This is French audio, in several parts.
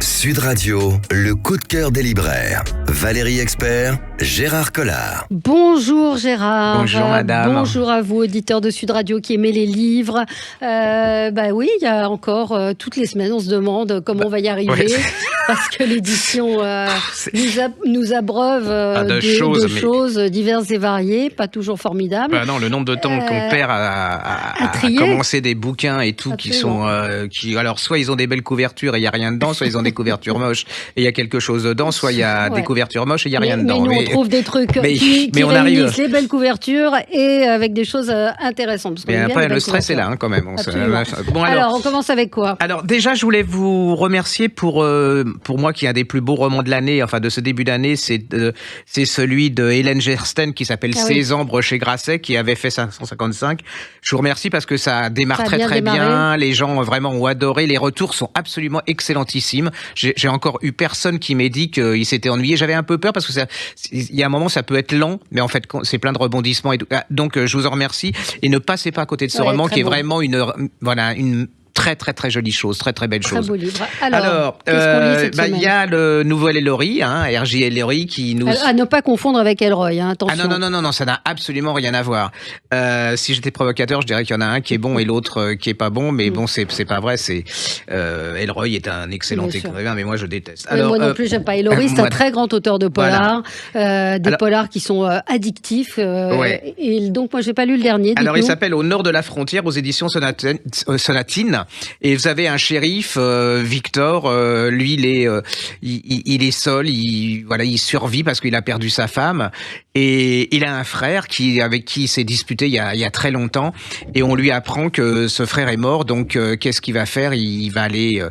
Sud Radio, le coup de cœur des libraires. Valérie Expert, Gérard Collard. Bonjour Gérard. Bonjour madame. Bonjour à vous, auditeurs de Sud Radio qui aimez les livres. Oui, il y a encore toutes les semaines, on se demande comment on va y arriver. Ouais. Parce que l'édition nous abreuve de choses diverses et variées, pas toujours formidables. Non, le nombre de temps qu'on perd à commencer des bouquins et tout, alors soit ils ont des belles couvertures et il n'y a rien dedans, soit ils ont des couvertures moches et il y a quelque chose dedans, soit il y a des couvertures moches et il n'y a rien dedans. Mais nous, on trouve des trucs qui réunissent les belles couvertures et avec des choses intéressantes. Mais après, le stress est là quand même. Alors, on commence avec quoi ? Alors déjà, je voulais vous remercier pour moi qui est un des plus beaux romans de l'année, enfin de ce début d'année, c'est celui de Hélène Gersten qui s'appelle Césambres chez Grasset, qui avait fait 555. Je vous remercie parce que ça démarre très bien. Les gens vraiment ont adoré. Les retours sont absolument excellentissimes. J'ai encore eu personne qui m'ait dit qu'il s'était ennuyé. J'avais un peu peur parce que il y a un moment ça peut être lent, mais en fait c'est plein de rebondissements et tout. Donc je vous en remercie et ne passez pas à côté de ce roman qui est vraiment une très jolie chose, très belle chose. Très beau livre. Alors il y a le nouvel Ellory, R.J. Ellory qui nous... À ne pas confondre avec Elroy, attention. Non, ça n'a absolument rien à voir. Si j'étais provocateur, je dirais qu'il y en a un qui est bon et l'autre qui est pas bon, mais bon, c'est pas vrai. Elroy est un excellent écrivain, mais moi je déteste. Alors, moi non plus, j'aime pas. Ellory, c'est un très grand auteur de polars, polars qui sont addictifs. Et donc, moi, j'ai pas lu le dernier. Alors, il s'appelle Au nord de la frontière aux éditions Sonatine. Et vous avez un shérif, Victor, lui il est seul, il survit parce qu'il a perdu sa femme et il a un frère avec qui il s'est disputé il y a très longtemps et on lui apprend que ce frère est mort, donc qu'est-ce qu'il va faire ? Il va aller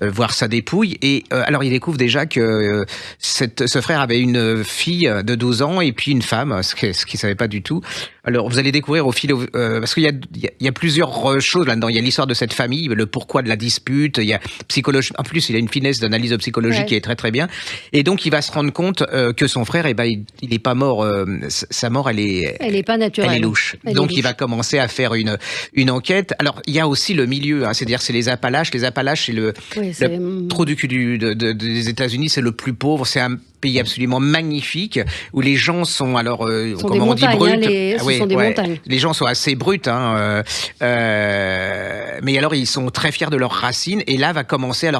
voir sa dépouille et alors il découvre déjà que ce frère avait une fille de 12 ans et puis une femme, ce qu'il savait pas du tout. Alors vous allez découvrir au fil parce qu'il y a plusieurs choses là-dedans. Il y a l'histoire de cette famille, le pourquoi de la dispute. Il y a psychologie. En plus, il a une finesse d'analyse psychologique qui est très bien. Et donc il va se rendre compte que son frère, il est pas mort. Sa mort, elle est pas naturelle. Elle est louche. Donc il va commencer à faire une enquête. Alors il y a aussi le milieu, c'est-à-dire c'est les Appalaches. Les Appalaches, c'est le trou du cul des États-Unis. C'est le plus pauvre. C'est un pays absolument magnifique où les gens sont comment on dit bruts. Ce sont des montagnes. Les gens sont assez bruts, mais alors ils sont très fiers de leurs racines. Et là va commencer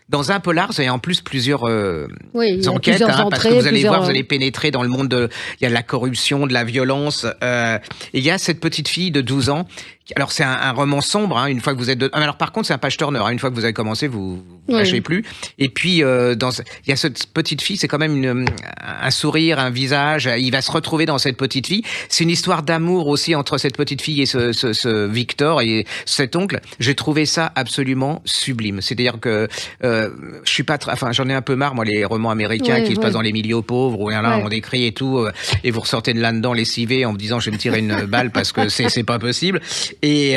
dans un polar, vous avez en plus plusieurs enquêtes, parce que vous allez voir, vous allez pénétrer dans le monde il y a de la corruption, de la violence. Et il y a cette petite fille de 12 ans. Alors c'est un roman sombre, une fois que vous êtes alors par contre c'est un page turner, une fois que vous avez commencé, vous lâchez plus. Et puis il y a cette petite fille, c'est quand même un sourire, un visage. Il va se retrouver dans cette petite fille. C'est une histoire d'amour aussi entre cette petite fille et ce Victor et cet oncle. J'ai trouvé ça absolument sublime. C'est-à-dire que je suis pas j'en ai un peu marre moi les romans américains qui se passent dans les milieux pauvres où on décrit et tout et vous ressortez de là-dedans lessivé en vous disant je vais me tirer une balle parce que c'est pas possible. Et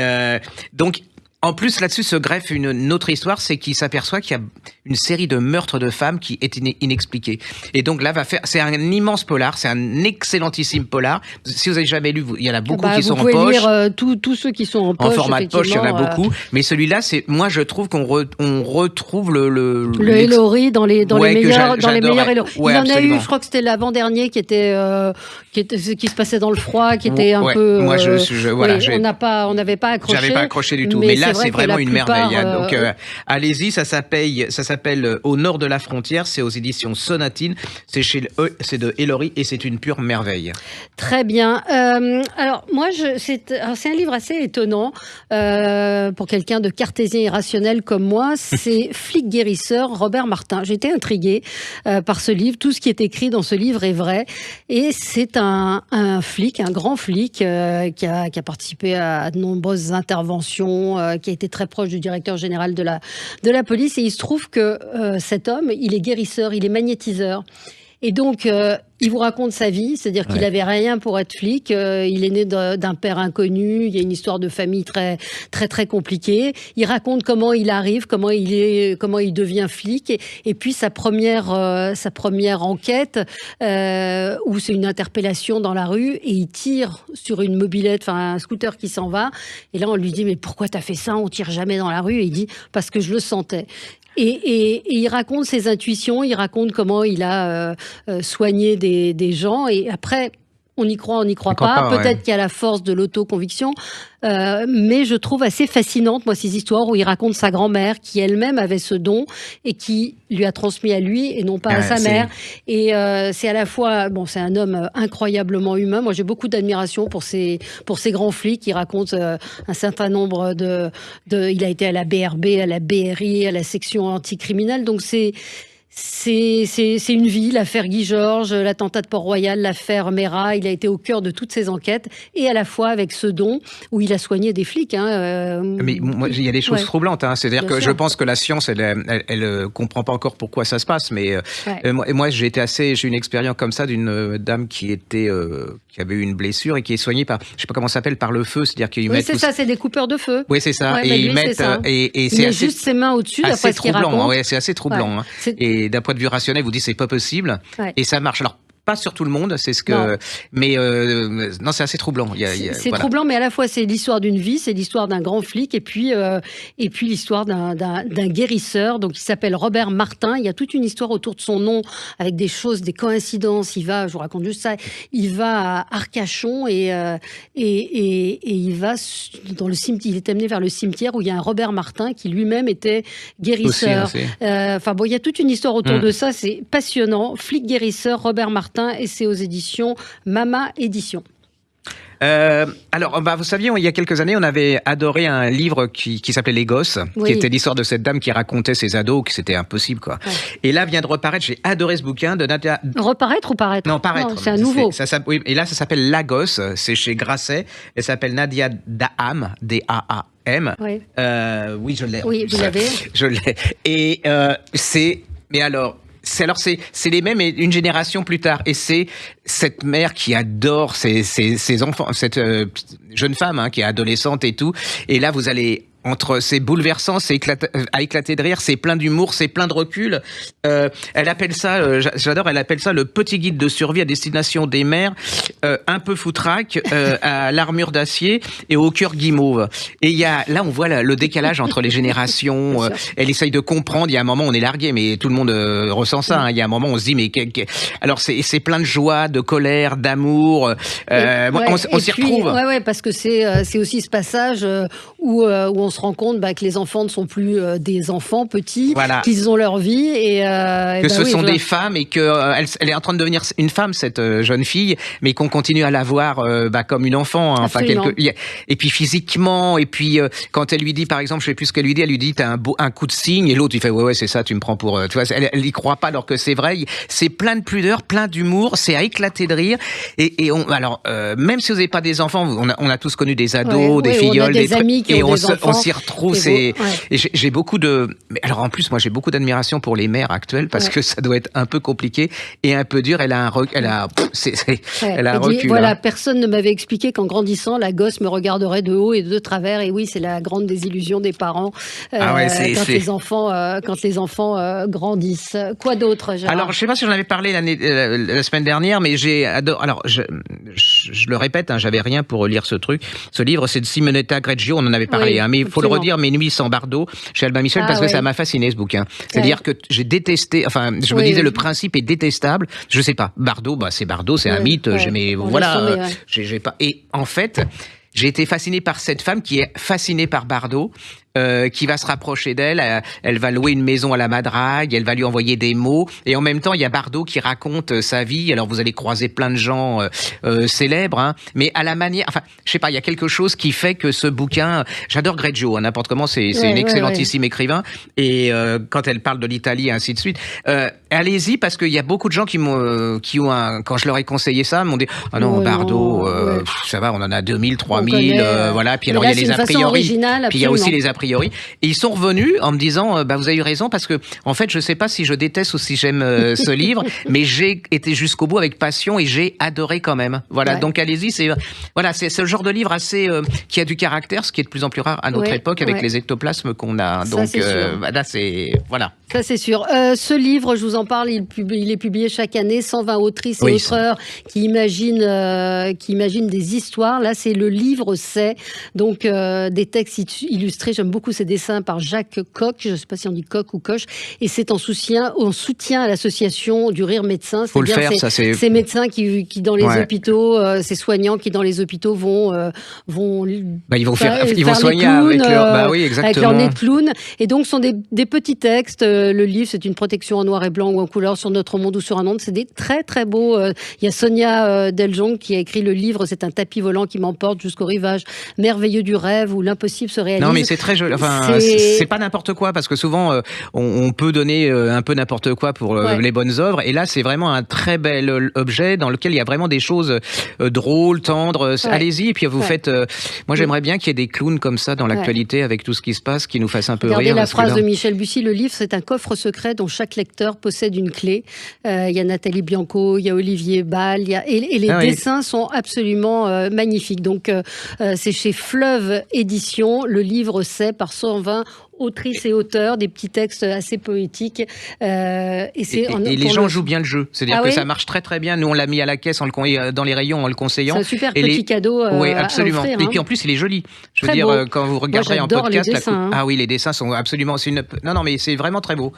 donc en plus, là-dessus se greffe une autre histoire, c'est qu'il s'aperçoit qu'il y a une série de meurtres de femmes qui est inexpliquée. Et donc là, c'est un immense polar, c'est un excellentissime polar. Si vous avez jamais lu, il y en a beaucoup qui sont en poche. Vous pouvez lire tous ceux qui sont en poche. En format de poche, il y en a beaucoup. Mais celui-là, moi, je trouve qu'on retrouve le Ellory dans les meilleurs Ellory. Ouais, il y en absolument. a eu, je crois que c'était l'avant-dernier qui se passait dans le froid, qui était un peu. Moi, on n'avait pas accroché. J'avais pas accroché du tout. Mais là, c'est vraiment une merveille. Donc, allez-y, ça s'appelle Au nord de la frontière. C'est aux éditions Sonatine. C'est de Ellory et c'est une pure merveille. Très bien. Alors moi, c'est un livre assez étonnant pour quelqu'un de cartésien irrationnel comme moi. C'est Flic guérisseur, Robert Martin. J'étais intriguée par ce livre. Tout ce qui est écrit dans ce livre est vrai. Et c'est un flic, un grand flic qui a participé à de nombreuses interventions, qui a été très proche du directeur général de la police. Et il se trouve que cet homme, il est guérisseur, il est magnétiseur. Et donc, il vous raconte sa vie, c'est-à-dire qu'il n'avait rien pour être flic. Il est né d'un père inconnu. Il y a une histoire de famille très compliquée. Il raconte comment il arrive, comment il devient flic, et puis sa première enquête où c'est une interpellation dans la rue et il tire sur une mobilette, enfin un scooter qui s'en va. Et là, on lui dit mais pourquoi t'as fait ça ? On tire jamais dans la rue. Et il dit parce que je le sentais. Et il raconte ses intuitions, il raconte comment il a soigné des gens. Et après, on y croit, on n'y croit pas. Peut-être qu'il y a la force de l'autoconviction. Mais je trouve assez fascinante, moi, ces histoires où il raconte sa grand-mère qui elle-même avait ce don et qui lui a transmis à lui et non pas à sa mère. Et c'est à la fois, c'est un homme incroyablement humain. Moi, j'ai beaucoup d'admiration pour ces grands flics qui racontent un certain nombre il a été à la BRB, à la BRI, à la section anticriminelle. Donc c'est une vie, l'affaire Guy Georges, l'attentat de Port-Royal, l'affaire Mera. Il a été au cœur de toutes ces enquêtes et à la fois avec ce don où il a soigné des flics. Mais moi, il y a des choses troublantes. C'est-à-dire que je pense que la science, elle comprend pas encore pourquoi ça se passe. Mais moi, j'ai une expérience comme ça d'une dame qui avait eu une blessure et qui est soignée par, je sais pas comment ça s'appelle, par le feu. C'est-à-dire qu'ils mettent. C'est ça, c'est des coupeurs de feu. Oui, c'est ça. Et ils mettent. Il met juste ses mains au-dessus. C'est assez troublant. C'est assez troublant. Et d'un point de vue rationnel, vous dites c'est pas possible, et ça marche. Alors pas sur tout le monde, c'est ce que, mais non, c'est assez troublant. C'est troublant, mais à la fois c'est l'histoire d'une vie, c'est l'histoire d'un grand flic, et puis l'histoire d'un guérisseur. Donc il s'appelle Robert Martin. Il y a toute une histoire autour de son nom avec des choses, des coïncidences. Je vous raconte juste ça. Il va à Arcachon et il va dans le cimetière. Il est amené vers le cimetière où il y a un Robert Martin qui lui-même était guérisseur. Il y a toute une histoire autour de ça. C'est passionnant. Flic guérisseur, Robert Martin. Et c'est aux éditions Mama Éditions. Alors, vous saviez, il y a quelques années, on avait adoré un livre qui s'appelait Les Gosses, qui était l'histoire de cette dame qui racontait ses ados, que c'était impossible, quoi. Ouais. Et là vient de reparaître, j'ai adoré ce bouquin de Nadia. Reparaître ou paraître? Non, paraître. Non, c'est un nouveau. Oui, et là, ça s'appelle La Gosse, c'est chez Grasset, elle s'appelle Nadia Daham, D-A-A-M. Oui, je l'ai. Oui, vous l'avez. Je l'ai. Et c'est les mêmes, et une génération plus tard. Et c'est cette mère qui adore ses enfants, cette jeune femme qui est adolescente et tout. Et là, vous allez... C'est bouleversant, à éclater de rire, c'est plein d'humour, c'est plein de recul. Elle appelle ça, j'adore, elle appelle ça le petit guide de survie à destination des mères, un peu foutraque, à l'armure d'acier et au cœur guimauve. Et là, on voit le décalage entre les générations. Elle essaye de comprendre. Il y a un moment, on est largué, mais tout le monde ressent ça. Il y a un moment, on se dit, mais alors c'est plein de joie, de colère, d'amour. On s'y retrouve. Ouais, parce que c'est aussi ce passage où on se rend compte que les enfants ne sont plus des enfants petits, qu'ils ont leur vie et que ce sont des femmes et que elle est en train de devenir une femme, cette jeune fille, mais qu'on continue à la voir comme une enfant. Et puis physiquement, et puis quand elle lui dit, par exemple, je sais plus ce qu'elle lui dit, elle lui dit t'as un coup de signe, et l'autre il fait ouais c'est ça, tu me prends pour, tu vois, elle y croit pas alors que c'est vrai. C'est plein de pudeur, plein d'humour, c'est à éclater de rire. Et même si vous n'avez pas des enfants, on a tous connu des ados, des filleuls, des amis qui ont des enfants. On s'y retrouve. Et j'ai beaucoup mais alors en plus, moi j'ai beaucoup d'admiration pour les mères actuelles parce que ça doit être un peu compliqué et un peu dur. Elle a un recul. Voilà, personne ne m'avait expliqué qu'en grandissant, la gosse me regarderait de haut et de travers. Et oui, c'est la grande désillusion des parents quand les enfants grandissent. Quoi d'autre, Gérard? Alors, je sais pas si j'en avais parlé la semaine dernière, mais j'ai adoré. Alors, je le répète, j'avais rien pour lire ce livre, c'est de Simonetta Greggio. On en avait parlé, mais il faut le redire, Mes nuits sans Bardot, chez Albin Michel, parce que ça m'a fasciné, ce bouquin. C'est-à-dire que j'ai détesté, je me disais, le principe est détestable. Je sais pas, Bardot, c'est Bardot, c'est un mythe, j'ai pas. Et en fait, j'ai été fasciné par cette femme qui est fascinée par Bardot, qui va se rapprocher d'elle, elle va louer une maison à la Madrague, elle va lui envoyer des mots, et en même temps il y a Bardot qui raconte sa vie. Alors vous allez croiser plein de gens célèbres, mais à la manière, je sais pas, il y a quelque chose qui fait que ce bouquin, j'adore Greggio, n'importe comment, c'est une excellentissime écrivain, et quand elle parle de l'Italie et ainsi de suite, allez-y, parce qu'il y a beaucoup de gens qui ont quand je leur ai conseillé ça, m'ont dit Bardot, ça va, on en a 2000, 3000, voilà, puis alors il y a les a priori, puis il y a aussi les a priori. Et ils sont revenus en me disant vous avez eu raison, parce que en fait je sais pas si je déteste ou si j'aime ce livre, mais j'ai été jusqu'au bout avec passion et j'ai adoré quand même. Voilà, donc allez-y, c'est ce genre de livre assez qui a du caractère, ce qui est de plus en plus rare à notre époque avec les ectoplasmes qu'on a. Donc là c'est ça c'est sûr. Ce livre, je vous en parle, il est publié chaque année, 120 autrices et auteurs qui imaginent des histoires. Là c'est le livre, c'est donc des textes illustrés. J'aime j'aime beaucoup ces dessins par Jacques Coq, je ne sais pas si on dit Coq ou Coche, et c'est en soutien à l'association du rire médecin. Faut le faire, ça c'est... Ces médecins qui dans les hôpitaux, ces soignants qui dans les hôpitaux vont ils vont soigner avec leur nez de clown. Et donc, ce sont des petits textes. Le livre, c'est une protection en noir et blanc ou en couleur sur notre monde ou sur un onde. C'est des très, très beaux. Il y a Sonia Deljong qui a écrit le livre. C'est un tapis volant qui m'emporte jusqu'au rivage merveilleux du rêve où l'impossible se réalise. Non, mais c'est très joli. Enfin, c'est pas n'importe quoi parce que souvent, on peut donner un peu n'importe quoi pour les bonnes œuvres. Et là, c'est vraiment un très bel objet dans lequel il y a vraiment des choses drôles, tendres. Allez-y. Et puis, vous faites... moi, j'aimerais bien qu'il y ait des clowns comme ça dans l'actualité avec tout ce qui se passe, qui nous fasse un peu rire. Regardez la phrase de Michel Bussy, le livre, c'est un coffre secret dont chaque lecteur possède une clé. Il y a Nathalie Bianco, il y a Olivier Ball, et les dessins sont absolument magnifiques. Donc, c'est chez Fleuve Édition. Le livre, c'est par 120 autrices et auteurs, des petits textes assez poétiques. Et les gens jouent bien le jeu. C'est-à-dire que ça marche très très bien. Nous, on l'a mis à la caisse dans les rayons en le conseillant. C'est un super petit cadeau oui, absolument. À offrir, et puis en plus, il est joli. Je veux dire, quand vous regarderez en podcast... Les dessins, Ah oui, les dessins sont absolument... Non, mais c'est vraiment très beau.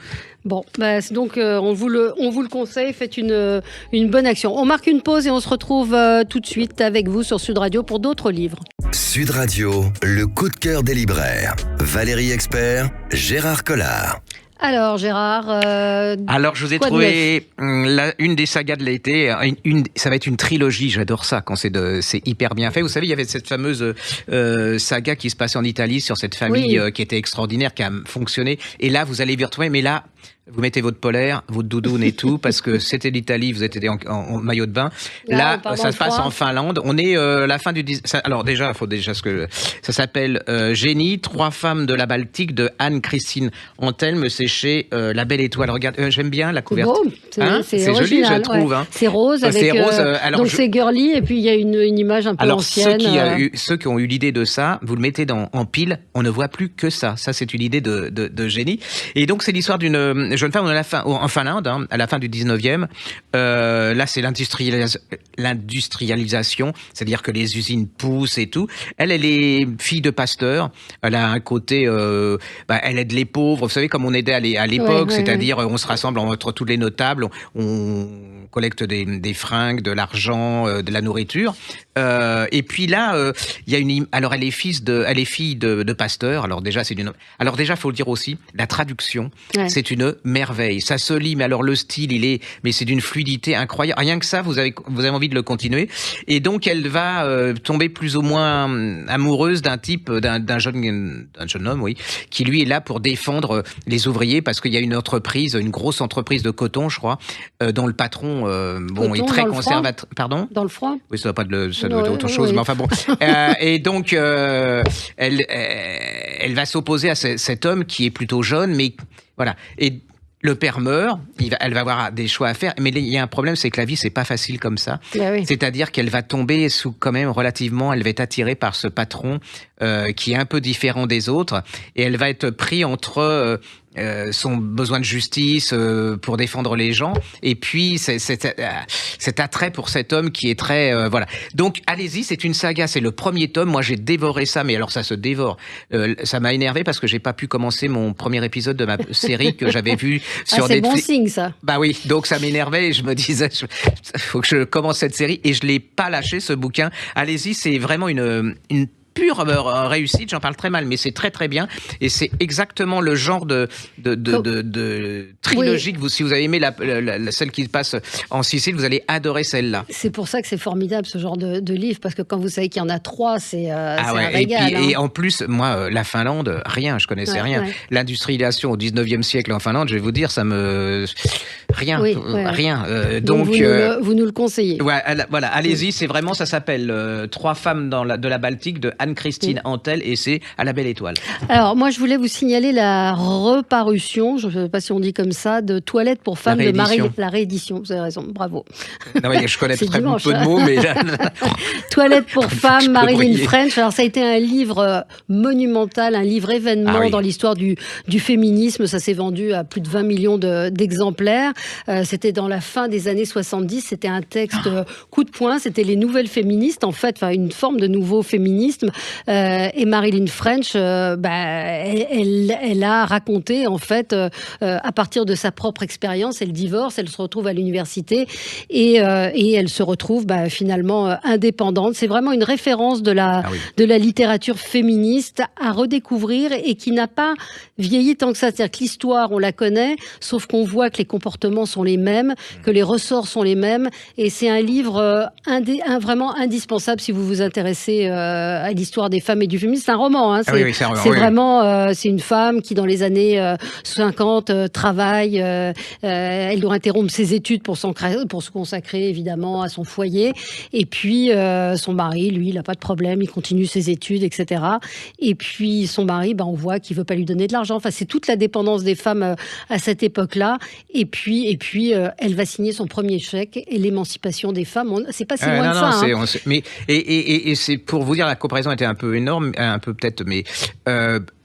Bon, donc on vous le conseille, faites une bonne action. On marque une pause et on se retrouve tout de suite avec vous sur Sud Radio pour d'autres livres. Sud Radio, le coup de cœur des libraires. Valérie Expert, Gérard Collard. Alors Gérard, alors je vous ai trouvé une des sagas de l'été. Ça va être une trilogie. J'adore ça quand c'est hyper bien fait. Vous savez, il y avait cette fameuse saga qui se passait en Italie sur cette famille qui était extraordinaire, qui a fonctionné. Et là, vous allez vous retrouver. Mais là, vous mettez votre polaire, votre doudoune et tout, parce que c'était l'Italie, vous étiez en maillot de bain. Là ça se passe en Finlande. On est la fin du... Alors déjà, il faut déjà ça s'appelle Génie, 3 femmes de la Baltique de Anne-Christine Antelme, c'est chez La Belle Étoile. Regarde, j'aime bien la couverture. C'est joli, je trouve. C'est rose, avec, donc c'est girly, et puis il y a une image un peu ancienne. Ceux qui ont eu l'idée de ça, vous le mettez en pile, on ne voit plus que ça. Ça, c'est une idée de génie. Et donc, c'est l'histoire d'une jeune femme en Finlande, à la fin du 19e. Là, c'est l'industrialisation, c'est-à-dire que les usines poussent et tout. Elle est fille de pasteur. Elle a un côté... elle aide les pauvres. Vous savez, comme on aidait à l'époque, c'est-à-dire on se rassemble entre tous les notables, on collecte des fringues, de l'argent, de la nourriture. Et puis là, il y a alors elle est fille de pasteur. Alors déjà, faut le dire aussi, la traduction, c'est une merveille. Ça se lit, mais alors le style, mais c'est d'une fluidité incroyable. Rien que ça, vous avez envie de le continuer. Et donc, elle va tomber plus ou moins amoureuse d'un jeune homme, qui lui est là pour défendre les ouvriers, parce qu'il y a une grosse entreprise de coton, je crois, dont le patron, est très conservateur. Pardon ? Dans le froid ? Oui, ça doit être autre chose, mais enfin bon. Et donc, elle va s'opposer à cet homme qui est plutôt jeune, mais voilà. Et le père meurt, elle va avoir des choix à faire, mais il y a un problème, c'est que la vie, c'est pas facile comme ça. C'est-à-dire qu'elle va tomber elle va être attirée par ce patron qui est un peu différent des autres, et elle va être prise entre son besoin de justice pour défendre les gens, et puis cet attrait pour cet homme qui est très... voilà. Donc, allez-y, c'est une saga, c'est le premier tome. Moi, j'ai dévoré ça, mais alors ça se dévore. Ça m'a énervé parce que j'ai pas pu commencer mon premier épisode de ma série que j'avais vu sur Netflix. C'est bon signe, ça. Bah oui, donc ça m'énervait et je me disais, faut que je commence cette série, et je l'ai pas lâché, ce bouquin. Allez-y, c'est vraiment une pure réussite, j'en parle très mal, mais c'est très très bien, et c'est exactement le genre de trilogie que si vous avez aimé celle qui passe en Sicile, vous allez adorer celle-là. C'est pour ça que c'est formidable, ce genre de livre, parce que quand vous savez qu'il y en a 3, c'est un régal. Et en plus, moi, la Finlande, je connaissais rien. L'industrialisation au 19e siècle en Finlande, je vais vous dire, ça me... Rien. Donc vous nous le conseillez. Voilà, allez-y, c'est vraiment, ça s'appelle 3 femmes de la Baltique de Anne-Christine Antel, et c'est à La Belle Étoile. Alors, moi, je voulais vous signaler la reparution, je ne sais pas si on dit comme ça, de Toilette pour femmes de Marie... La réédition, vous avez raison, bravo. Non, mais je connais très peu de mots, mais... Toilette pour femmes, Marilyn French. Alors, ça a été un livre monumental, un livre événement dans l'histoire du féminisme. Ça s'est vendu à plus de 20 millions d'exemplaires. C'était dans la fin des années 70. C'était un texte coup de poing. C'était les nouvelles féministes, en fait, une forme de nouveau féminisme. Et Marilyn French, elle a raconté, en fait, à partir de sa propre expérience, elle divorce, elle se retrouve à l'université et elle se retrouve finalement indépendante. C'est vraiment une référence de la littérature féministe à redécouvrir et qui n'a pas vieilli tant que ça. C'est-à-dire que l'histoire, on la connaît, sauf qu'on voit que les comportements sont les mêmes, que les ressorts sont les mêmes. Et c'est un livre vraiment indispensable si vous vous intéressez à l'histoire des femmes et du féminisme. C'est un roman. Hein. C'est vraiment c'est une femme qui, dans les années 50, travaille. Elle doit interrompre ses études pour se consacrer, évidemment, à son foyer. Et puis, son mari, lui, il n'a pas de problème. Il continue ses études, etc. Et puis, son mari, on voit qu'il ne veut pas lui donner de l'argent. Enfin, c'est toute la dépendance des femmes à cette époque-là. Et puis, elle va signer son premier chèque et l'émancipation des femmes. C'est pas si loin de ça. Mais c'est pour vous dire, la comparaison était un peu énorme, un peu peut-être, mais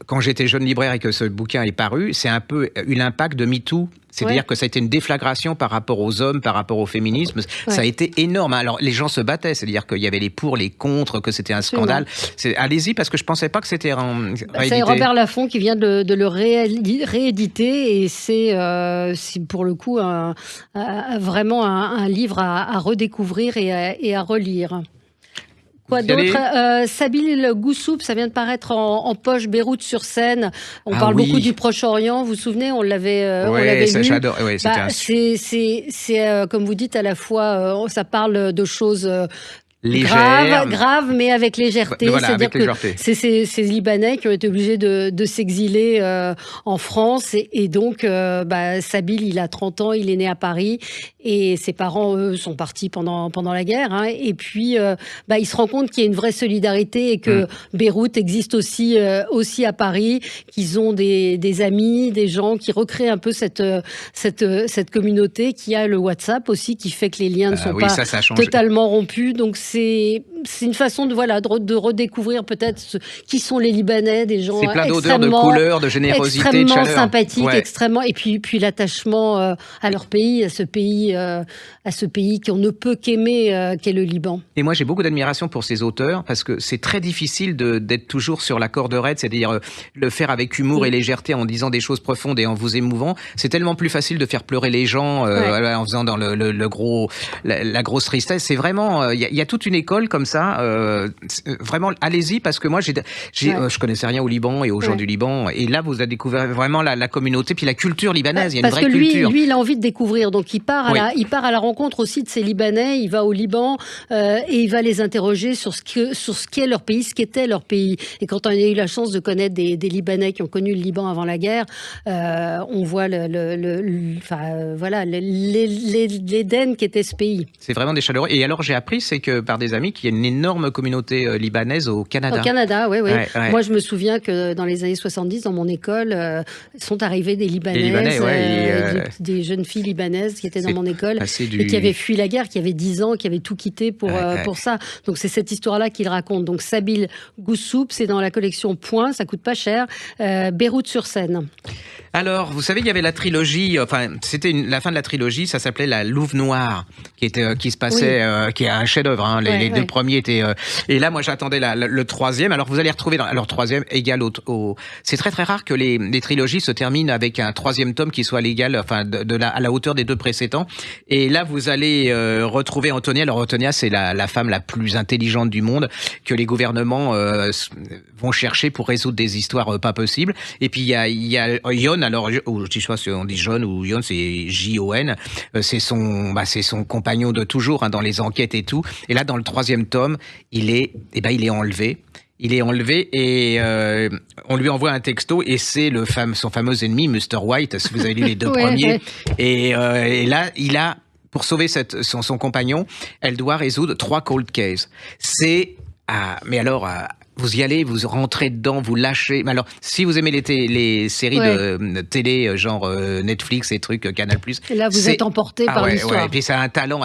quand j'étais jeune libraire et que ce bouquin est paru, c'est un peu eu l'impact de MeToo. C'est-à-dire que ça a été une déflagration par rapport aux hommes, par rapport au féminisme. Ça a été énorme. Alors, les gens se battaient. C'est-à-dire qu'il y avait les pour, les contre, que c'était un scandale. Allez-y, parce que je ne pensais pas que c'était c'est Robert Laffont qui vient de le rééditer. Et c'est pour le coup vraiment un livre à redécouvrir et à relire. Quoi d'autre? Sabil Goussoub, ça vient de paraître en poche, Beyrouth-sur-Seine. On parle beaucoup du Proche-Orient. Vous vous souvenez, on l'avait lu. J'adore. C'est comme vous dites, à la fois, ça parle de choses grave, mais avec légèreté. C'est-à-dire que c'est ces Libanais qui ont été obligés de s'exiler en France. Et donc, Sabil, il a 30 ans, il est né à Paris. Et ses parents, eux, sont partis pendant la guerre. Hein. Et puis, il se rend compte qu'il y a une vraie solidarité et que Beyrouth existe aussi à Paris, qu'ils ont des amis, des gens qui recréent un peu cette communauté, qui a le WhatsApp aussi, qui fait que les liens ne sont pas totalement rompus. Donc, c'est une façon de redécouvrir peut-être qui sont les Libanais, des gens c'est plein d'odeurs, de couleurs, de générosité, extrêmement de chaleur. Sympathiques, extrêmement, et puis l'attachement à leur pays, à ce pays qu'on ne peut qu'aimer, qu'est le Liban. Et moi, j'ai beaucoup d'admiration pour ces auteurs parce que c'est très difficile d'être toujours sur la corde raide, c'est-à-dire le faire avec humour et légèreté en disant des choses profondes et en vous émouvant. C'est tellement plus facile de faire pleurer les gens en faisant dans la grosse tristesse. C'est vraiment, il y a toute une école comme ça. Vraiment, allez-y parce que moi, je connaissais rien au Liban et aux gens du Liban. Et là, vous avez découvert vraiment la communauté puis la culture libanaise. Il y a une vraie culture. Parce que lui, il a envie de découvrir. Donc, il part à la rencontre aussi de ces Libanais. Il va au Liban et il va les interroger sur ce qu'est leur pays, ce qu'était leur pays. Et quand on a eu la chance de connaître des Libanais qui ont connu le Liban avant la guerre, on voit l'Éden qu'était ce pays. C'est vraiment des chaleureux. Et alors, j'ai appris, c'est que par des amis, qu'il y a une énorme communauté libanaise au Canada. Au Canada, oui. Moi, je me souviens que dans les années 70, dans mon école, sont arrivées des Libanaises, des jeunes filles libanaises qui étaient dans mon école et qui avaient fui la guerre, qui avaient 10 ans, qui avaient tout quitté pour ça. Donc, c'est cette histoire-là qu'il raconte. Donc, Sabil Goussoub, c'est dans la collection Point, ça coûte pas cher, Beyrouth-sur-Seine. Alors, vous savez, il y avait la trilogie, c'était la fin de la trilogie, ça s'appelait La Louve Noire, qui se passait, qui est un chef-d'œuvre. Hein, les deux premiers étaient. Et là, moi, j'attendais le troisième. Alors, vous allez retrouver dans troisième égal au. C'est très très rare que les trilogies se terminent avec un troisième tome qui soit l'égal, à la hauteur des deux précédents. Et là, vous allez retrouver Antonia. Alors, Antonia, c'est la femme la plus intelligente du monde que les gouvernements vont chercher pour résoudre des histoires pas possibles. Et puis il y a Yon. Alors, je sais pas si on dit John ou Yon, c'est J-O-N. C'est son compagnon de toujours dans les enquêtes et tout. Et là, dans le troisième tome, il est enlevé. Il est enlevé et on lui envoie un texto et c'est son fameux ennemi, Mr. White, si vous avez lu les deux premiers. Et là, il a, pour sauver son compagnon, elle doit résoudre 3 cold cases. Mais alors, vous y allez, vous rentrez dedans, vous lâchez. Mais alors, si vous aimez les séries de télé, genre Netflix et trucs, Canal+. Et là, vous êtes emporté par l'histoire. Et puis, c'est un talent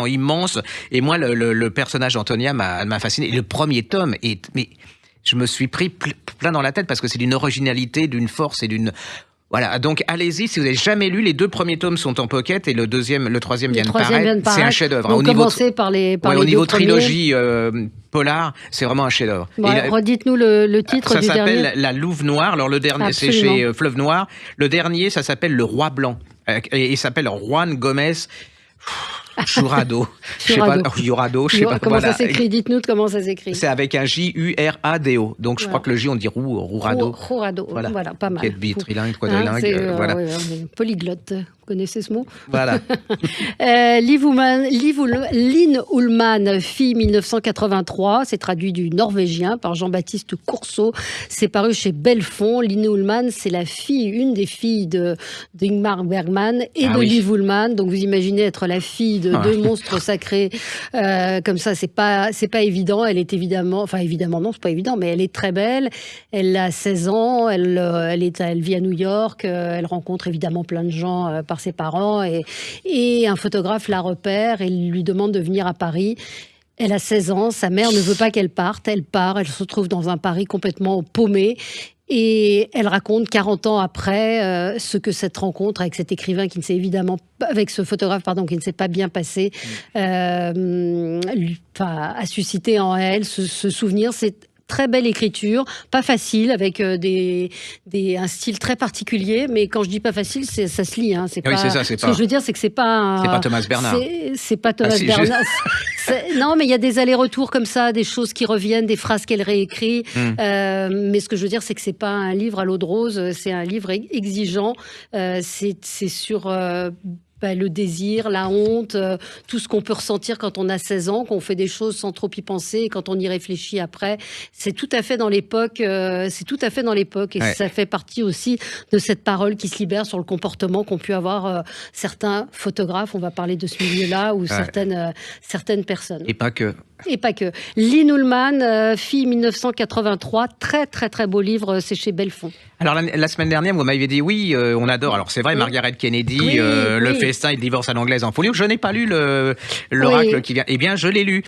immense. Et moi, le personnage d'Antonia m'a fasciné. Et le premier tome mais je me suis pris plein dans la tête parce que c'est d'une originalité, d'une force et d'une Voilà, donc allez-y, si vous n'avez jamais lu, les 2 premiers tomes sont en pocket et le troisième vient de paraître. C'est un chef-d'œuvre. Donc commencez par les au niveau trilogie polar, c'est vraiment un chef-d'œuvre. Bon, redites-nous le titre du dernier. Ça s'appelle La Louve Noire. Alors le dernier, c'est chez Fleuve Noir. Le dernier, ça s'appelle Le Roi Blanc. Et il s'appelle Juan Gomez Jurado. Jurado, je sais pas. Comment ça s'écrit? Dites-nous comment ça s'écrit. C'est avec un J-U-R-A-D-O. Donc je crois que le J, on dit Rourado. Rourado, voilà, pas mal. Trilingue, quadrilingue, voilà. Polyglotte. Vous connaissez ce mot? Voilà. Linn Ullmann, fille 1983, c'est traduit du norvégien par Jean-Baptiste Courceau. C'est paru chez Belfond. Linn Ullmann, c'est une des filles d'Ingmar Bergman et de Liv Ullmann. Donc vous imaginez être la fille de 2 monstres sacrés comme ça, c'est pas évident. Elle est évidemment non, c'est pas évident, mais elle est très belle. Elle a 16 ans, elle vit à New York, elle rencontre évidemment plein de gens par ses parents et un photographe la repère et lui demande de venir à Paris. Elle a 16 ans, sa mère ne veut pas qu'elle parte, elle part, elle se retrouve dans un Paris complètement paumé. Et elle raconte 40 ans après ce que cette rencontre avec cet écrivain avec ce photographe qui ne s'est pas bien passé, a suscité en elle ce souvenir. C'est très belle écriture, pas facile, avec un style très particulier, mais quand je dis pas facile, ça se lit. Hein, c'est ce que je veux dire, c'est que c'est pas... c'est pas Thomas Bernard. C'est pas Thomas Bernard. Non, mais il y a des allers-retours comme ça, des choses qui reviennent, des phrases qu'elle réécrit. Mais ce que je veux dire, c'est que c'est pas un livre à l'eau de rose, c'est un livre exigeant. C'est sur... le désir, la honte, tout ce qu'on peut ressentir quand on a 16 ans, qu'on fait des choses sans trop y penser, et quand on y réfléchit après. C'est tout à fait dans l'époque, et ça fait partie aussi de cette parole qui se libère sur le comportement qu'ont pu avoir certains photographes, on va parler de ce milieu-là, ou certaines personnes. Et pas que. Linn Ullmann, fille 1983, très très très beau livre, c'est chez Belfond. Alors la semaine dernière, vous m'avez dit oui, on adore. Alors c'est vrai, Margaret Kennedy, le festin et le divorce à l'anglaise en folio. Je n'ai pas lu l'oracle qui vient. Eh bien, je l'ai lu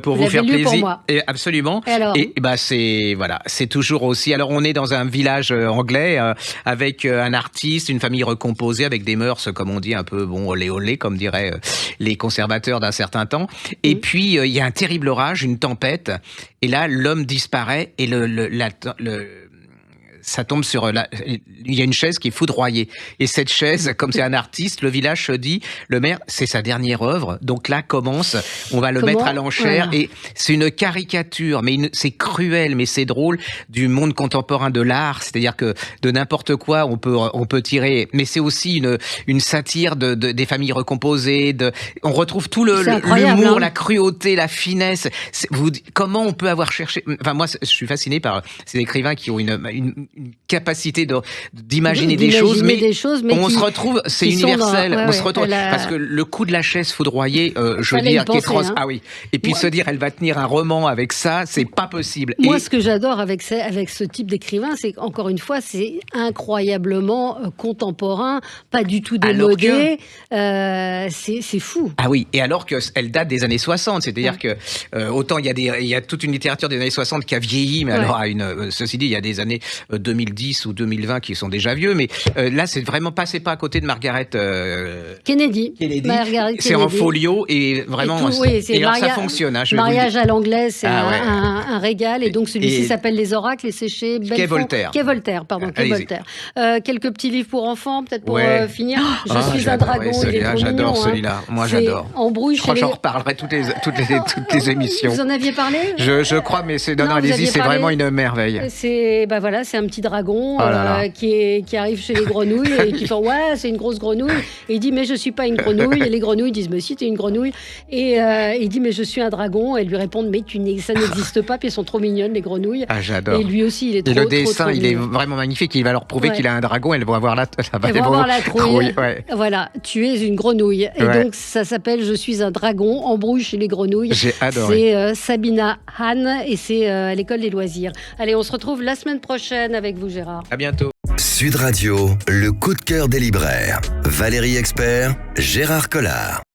pour vous faire plaisir. Pour moi. Et absolument. Et c'est toujours aussi. Alors on est dans un village anglais avec un artiste, une famille recomposée avec des mœurs, comme on dit, un peu olé olé, comme diraient les conservateurs d'un certain temps. Et puis il y a un terrible orage, une tempête, et là l'homme disparaît et ça tombe il y a une chaise qui est foudroyée. Et cette chaise, comme c'est un artiste, le village se dit, le maire, c'est sa dernière œuvre. Donc là on va le mettre à l'enchère. Voilà. Et c'est une caricature, mais c'est cruel, mais c'est drôle, du monde contemporain de l'art. C'est-à-dire que de n'importe quoi, on peut tirer. Mais c'est aussi une satire des familles recomposées. On retrouve tout l'humour, la cruauté, la finesse. Comment on peut avoir cherché... Enfin, moi, je suis fasciné par ces écrivains qui ont une capacité d'imaginer des choses, mais on se retrouve, c'est universel. On se retrouve parce que le coup de la chaise foudroyée, je veux dire, qui est trop... Ah oui. Et puis se dire, elle va tenir un roman avec ça, c'est pas possible. Moi, ce que j'adore avec ce type d'écrivain, c'est qu'encore une fois, c'est incroyablement contemporain, pas du tout démodé. C'est fou. Ah oui. Et alors qu'elle date des années 60, c'est-à-dire que autant il y a toute une littérature des années 60 qui a vieilli, mais alors ceci dit, il y a des années 2010 ou 2020 qui sont déjà vieux, mais là c'est vraiment passez pas à côté de Margaret Kennedy. C'est en folio et vraiment ça fonctionne. Mariage à l'anglaise, c'est un régal, et donc celui-ci s'appelle Les Oracles et c'est chez Belfond. Quai Voltaire. Quelques petits livres pour enfants, peut-être pour finir. Je suis un dragon. J'adore celui-là. Moi j'adore. Je crois que j'en reparlerai toutes les émissions. Vous en aviez parlé? Je crois, mais allez-y, c'est vraiment une merveille. C'est c'est un petit dragon qui arrive chez les grenouilles et qui fait c'est une grosse grenouille, et il dit mais je suis pas une grenouille, et les grenouilles disent mais si, t'es une grenouille, et il dit mais je suis un dragon, et elles lui répondent mais ça n'existe pas, puis elles sont trop mignonnes les grenouilles. J'adore. Et lui aussi il est trop, et le dessin il est vraiment magnifique, il va leur prouver qu'il a un dragon, elles vont avoir la trouille. Voilà, tu es une grenouille, et donc ça s'appelle Je suis un dragon, embrouille chez les grenouilles. J'ai adoré. C'est Sabina Hahn, et c'est à l'école des loisirs. Allez, on se retrouve la semaine prochaine avec vous, Gérard. À bientôt. Sud Radio, le coup de cœur des libraires. Valérie Expert, Gérard Collard.